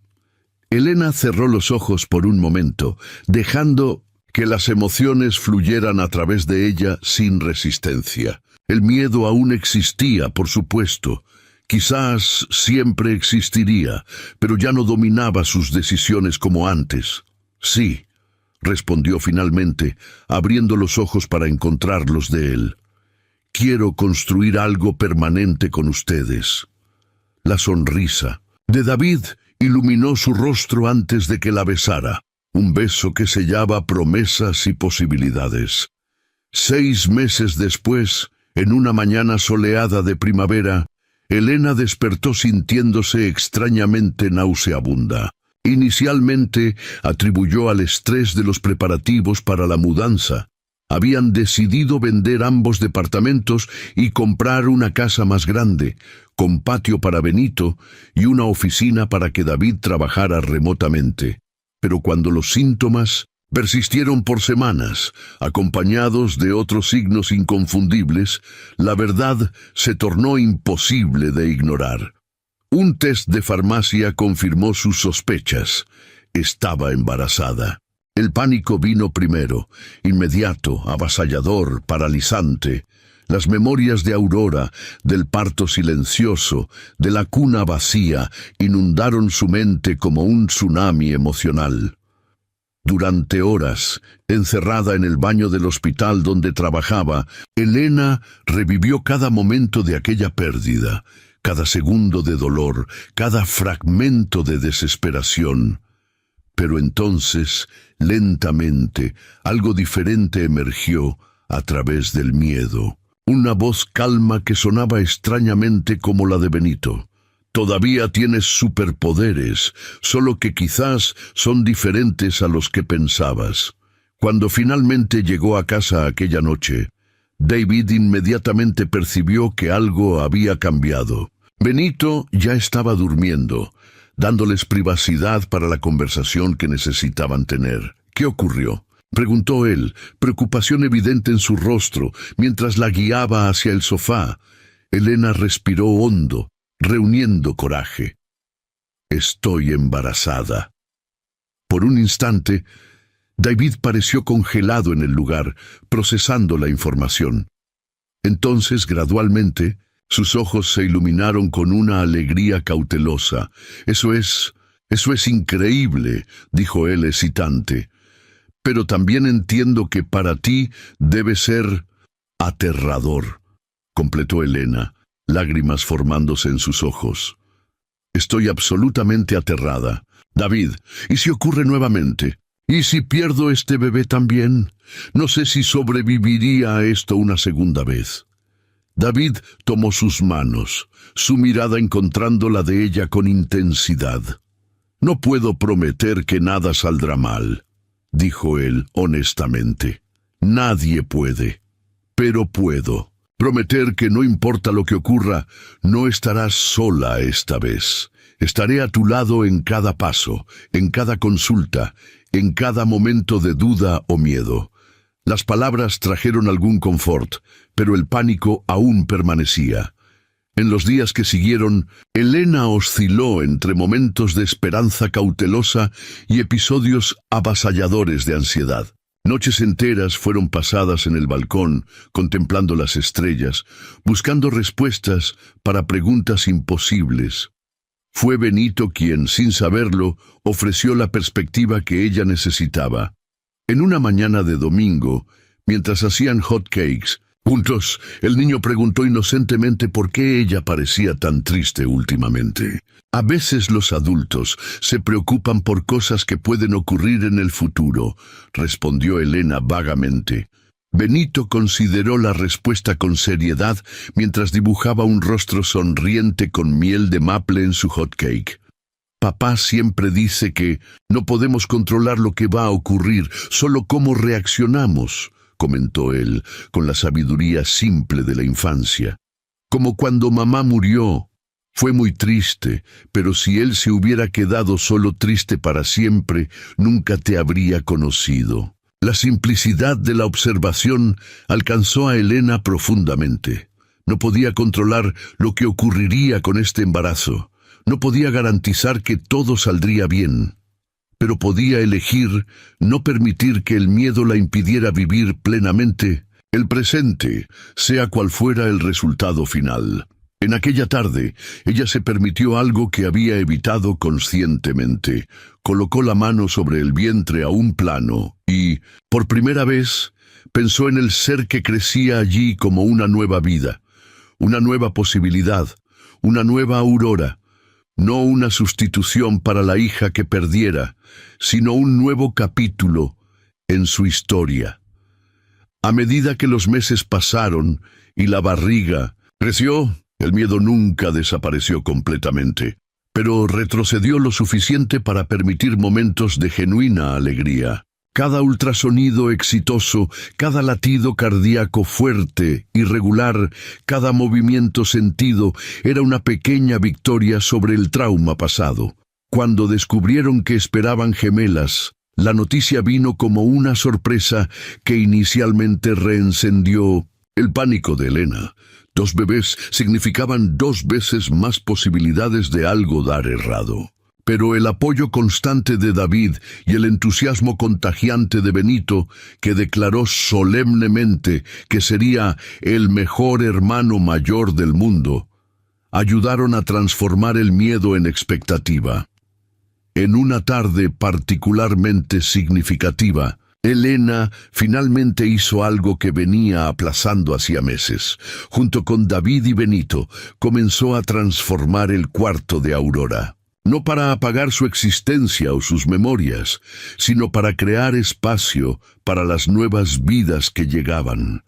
Elena cerró los ojos por un momento, dejando que las emociones fluyeran a través de ella sin resistencia. El miedo aún existía, por supuesto. Quizás siempre existiría, pero ya no dominaba sus decisiones como antes. «Sí», respondió finalmente, abriendo los ojos para encontrarlos de él. «Quiero construir algo permanente con ustedes». La sonrisa de David iluminó su rostro antes de que la besara, un beso que sellaba promesas y posibilidades. 6 meses después, en una mañana soleada de primavera, Elena despertó sintiéndose extrañamente nauseabunda. Inicialmente atribuyó al estrés de los preparativos para la mudanza. Habían decidido vender ambos departamentos y comprar una casa más grande, con patio para Benito y una oficina para que David trabajara remotamente. Pero cuando los síntomas persistieron por semanas, acompañados de otros signos inconfundibles, la verdad se tornó imposible de ignorar. Un test de farmacia confirmó sus sospechas. Estaba embarazada. El pánico vino primero, inmediato, avasallador, paralizante. Las memorias de Aurora, del parto silencioso, de la cuna vacía, inundaron su mente como un tsunami emocional. Durante horas, encerrada en el baño del hospital donde trabajaba, Elena revivió cada momento de aquella pérdida, cada segundo de dolor, cada fragmento de desesperación. Pero entonces, lentamente, algo diferente emergió a través del miedo. Una voz calma que sonaba extrañamente como la de Benito. «Todavía tienes superpoderes, solo que quizás son diferentes a los que pensabas». Cuando finalmente llegó a casa aquella noche, David inmediatamente percibió que algo había cambiado. Benito ya estaba durmiendo, dándoles privacidad para la conversación que necesitaban tener. «¿Qué ocurrió?», preguntó él, preocupación evidente en su rostro, mientras la guiaba hacia el sofá. Elena respiró hondo, reuniendo coraje. «Estoy embarazada». Por un instante, David pareció congelado en el lugar, procesando la información. Entonces, gradualmente, sus ojos se iluminaron con una alegría cautelosa. Eso es increíble», dijo él hesitante. «Pero también entiendo que para ti debe ser Aterrador, completó Elena, lágrimas formándose en sus ojos. Estoy absolutamente aterrada. David, ¿y si ocurre nuevamente? ¿Y si pierdo este bebé también? No sé si sobreviviría a esto una segunda vez. David tomó sus manos, su mirada encontrando la de ella con intensidad. No puedo prometer que nada saldrá mal, dijo él honestamente. Nadie puede, pero puedo prometer que no importa lo que ocurra, no estarás sola esta vez. Estaré a tu lado en cada paso, en cada consulta, en cada momento de duda o miedo. Las palabras trajeron algún confort, pero el pánico aún permanecía. En los días que siguieron, Elena osciló entre momentos de esperanza cautelosa y episodios avasalladores de ansiedad. Noches enteras fueron pasadas en el balcón, contemplando las estrellas, buscando respuestas para preguntas imposibles. Fue Benito quien, sin saberlo, ofreció la perspectiva que ella necesitaba. En una mañana de domingo, mientras hacían hot cakes, juntos, el niño preguntó inocentemente por qué ella parecía tan triste últimamente. A veces los adultos se preocupan por cosas que pueden ocurrir en el futuro, respondió Elena vagamente. Benito consideró la respuesta con seriedad mientras dibujaba un rostro sonriente con miel de maple en su hot cake. Papá siempre dice que no podemos controlar lo que va a ocurrir, solo cómo reaccionamos, comentó él, con la sabiduría simple de la infancia. Como cuando mamá murió. Fue muy triste, pero si él se hubiera quedado solo triste para siempre, nunca te habría conocido. La simplicidad de la observación alcanzó a Elena profundamente. No podía controlar lo que ocurriría con este embarazo. No podía garantizar que todo saldría bien. Pero podía elegir no permitir que el miedo la impidiera vivir plenamente el presente, sea cual fuera el resultado final. En aquella tarde, ella se permitió algo que había evitado conscientemente. Colocó la mano sobre el vientre aún plano y, por primera vez, pensó en el ser que crecía allí como una nueva vida, una nueva posibilidad, una nueva aurora. No una sustitución para la hija que perdiera, sino un nuevo capítulo en su historia. A medida que los meses pasaron y la barriga creció, el miedo nunca desapareció completamente, pero retrocedió lo suficiente para permitir momentos de genuina alegría. Cada ultrasonido exitoso, cada latido cardíaco fuerte y regular, cada movimiento sentido era una pequeña victoria sobre el trauma pasado. Cuando descubrieron que esperaban gemelas, la noticia vino como una sorpresa que inicialmente reencendió el pánico de Elena. 2 bebés significaban 2 veces más posibilidades de algo dar errado. Pero el apoyo constante de David y el entusiasmo contagiante de Benito, que declaró solemnemente que sería el mejor hermano mayor del mundo, ayudaron a transformar el miedo en expectativa. En una tarde particularmente significativa, Elena finalmente hizo algo que venía aplazando hacía meses. Junto con David y Benito, comenzó a transformar el cuarto de Aurora. No para apagar su existencia o sus memorias, sino para crear espacio para las nuevas vidas que llegaban.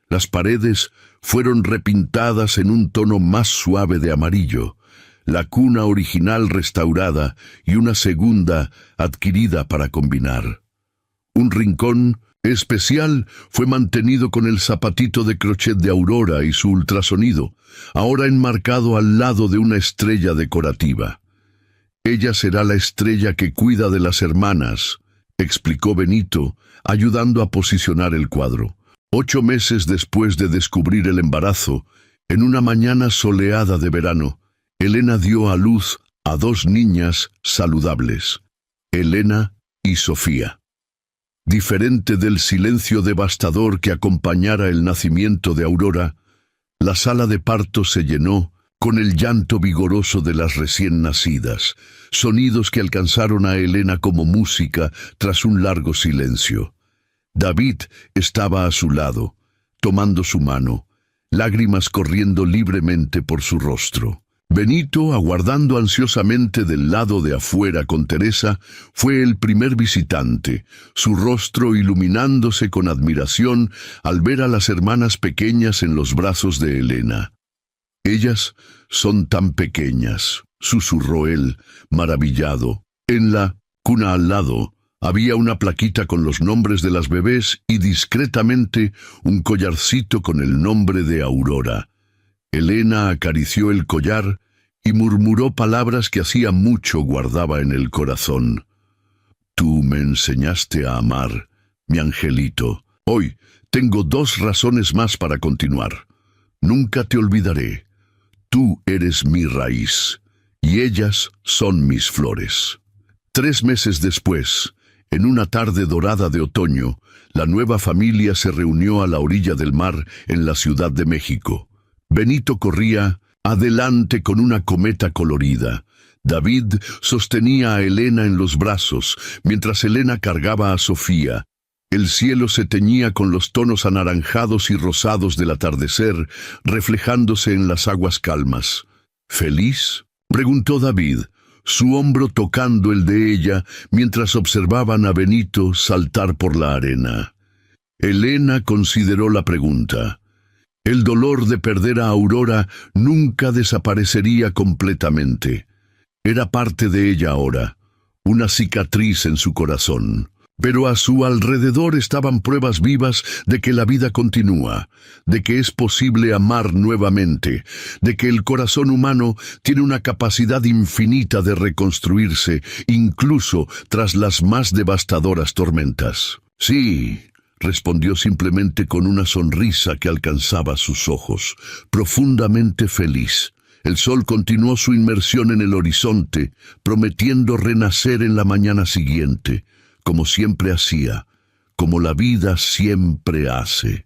Las paredes fueron repintadas en un tono más suave de amarillo, la cuna original restaurada y una segunda adquirida para combinar. Un rincón especial fue mantenido con el zapatito de crochet de Aurora y su ultrasonido, ahora enmarcado al lado de una estrella decorativa. Ella será la estrella que cuida de las hermanas, explicó Benito, ayudando a posicionar el cuadro. 8 meses después de descubrir el embarazo, en una mañana soleada de verano, Elena dio a luz a 2 niñas saludables, Elena y Sofía. Diferente del silencio devastador que acompañara el nacimiento de Aurora, la sala de parto se llenó con el llanto vigoroso de las recién nacidas, sonidos que alcanzaron a Elena como música tras un largo silencio. David estaba a su lado, tomando su mano, lágrimas corriendo libremente por su rostro. Benito, aguardando ansiosamente del lado de afuera con Teresa, fue el primer visitante, su rostro iluminándose con admiración al ver a las hermanas pequeñas en los brazos de Elena. «Ellas son tan pequeñas», susurró él, maravillado. En la cuna al lado había una plaquita con los nombres de las bebés y discretamente un collarcito con el nombre de Aurora. Elena acarició el collar y murmuró palabras que hacía mucho guardaba en el corazón. «Tú me enseñaste a amar, mi angelito. Hoy tengo 2 razones más para continuar. Nunca te olvidaré. Tú eres mi raíz, y ellas son mis flores». 3 meses después, en una tarde dorada de otoño, la nueva familia se reunió a la orilla del mar en la Ciudad de México. Benito corría adelante con una cometa colorida. David sostenía a Elena en los brazos, mientras Elena cargaba a Sofía. El cielo se teñía con los tonos anaranjados y rosados del atardecer, reflejándose en las aguas calmas. «¿Feliz?», preguntó David, su hombro tocando el de ella mientras observaban a Benito saltar por la arena. Elena consideró la pregunta. El dolor de perder a Aurora nunca desaparecería completamente. Era parte de ella ahora, una cicatriz en su corazón. Pero a su alrededor estaban pruebas vivas de que la vida continúa, de que es posible amar nuevamente, de que el corazón humano tiene una capacidad infinita de reconstruirse, incluso tras las más devastadoras tormentas. «Sí», respondió simplemente con una sonrisa que alcanzaba sus ojos, profundamente feliz. El sol continuó su inmersión en el horizonte, prometiendo renacer en la mañana siguiente, como siempre hacía, como la vida siempre hace.